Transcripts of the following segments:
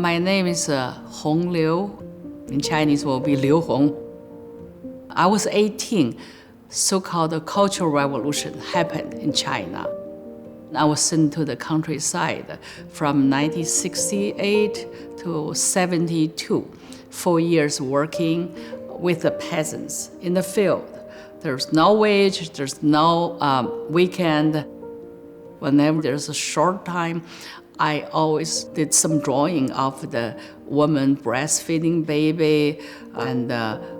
My name is Hung Liu. In Chinese will be Liu Hong. I was 18. So-called Cultural Revolution happened in China. I was sent to the countryside from 1968 to 72, 4 years working with the peasants in the field. There's no wage, there's no weekend. Whenever there's a short time, I always did some drawing of the woman breastfeeding baby, and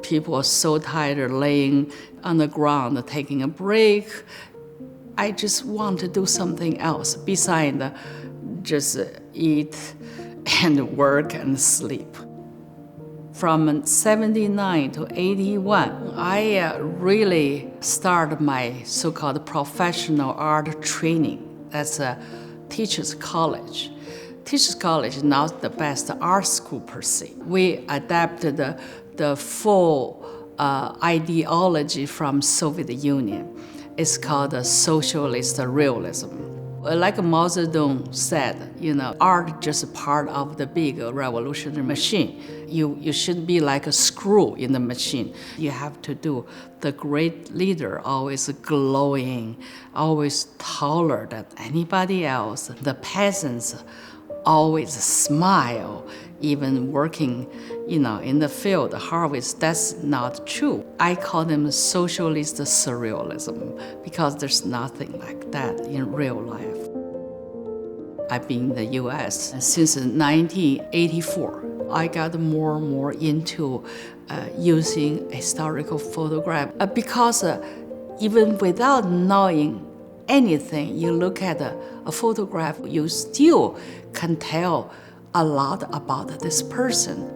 people are so tired laying on the ground taking a break. I just want to do something else besides just eat and work and sleep. From 79 to 81, I really started my so-called professional art training. That's a teacher's college. Teacher's college is not the best art school per se. We adapted the full ideology from Soviet Union. It's called Socialist Realism. Like Mao Zedong said, art is just part of the big revolutionary machine. You shouldn't be like a screw in the machine. You have to do the great leader, always glowing, always taller than anybody else. The peasants always smile, even working, in the field, harvest. That's not true. I call them socialist surrealism because there's nothing like that in real life. I've been in the U.S. since 1984. I got more and more into using historical photograph because even without knowing anything, you look at a photograph, you still can tell a lot about this person.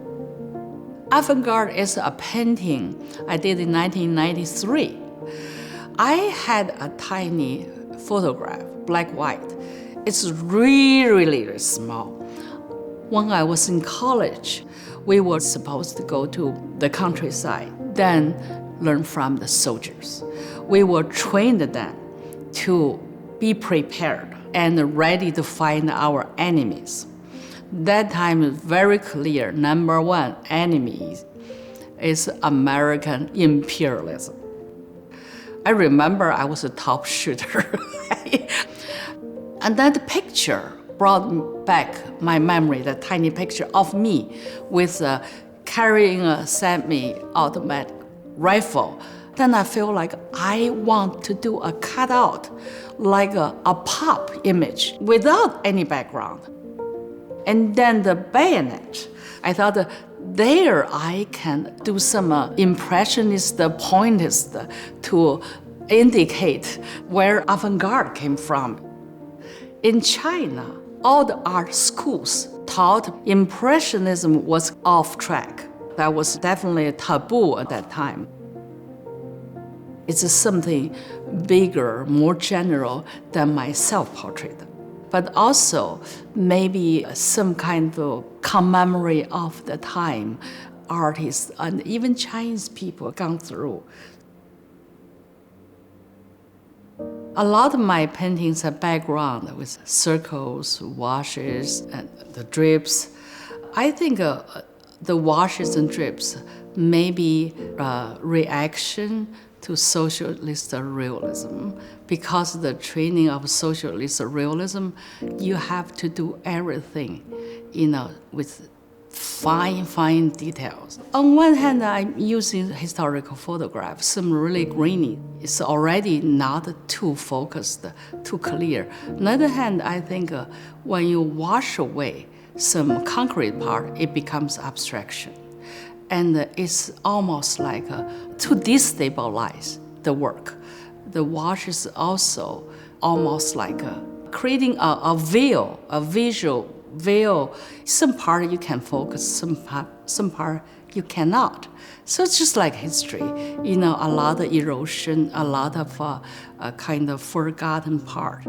Avant-garde is a painting I did in 1993. I had a tiny photograph, black-white. It's really, really small. When I was in college, we were supposed to go to the countryside, then learn from the soldiers. We were trained then to be prepared and ready to find our enemies. That time is very clear. Number one enemy is American imperialism. I remember I was a top shooter. And that picture brought back my memory, that tiny picture of me with carrying a semi-automatic rifle. Then I feel like I want to do a cutout, like a pop image without any background. And then the bayonet, I thought there I can do some impressionist pointers to indicate where avant-garde came from. In China, all the art schools taught Impressionism was off track. That was definitely a taboo at that time. It's something bigger, more general than my self-portrait, but also maybe some kind of commemorate of the time artists and even Chinese people gone through. A lot of my paintings are background with circles, washes, and the drips. I think the washes and drips may be a reaction to socialist realism. Because of the training of socialist realism, you have to do everything, with fine details. On one hand, I'm using historical photographs, some really grainy. It's already not too focused, too clear. On the other hand, I think when you wash away some concrete part, it becomes abstraction. And it's almost like to destabilize the work. The wash is also almost like creating a veil, a visual veil. Some part you can focus, some part you cannot. So it's just like history, a lot of erosion, a lot of kind of forgotten part.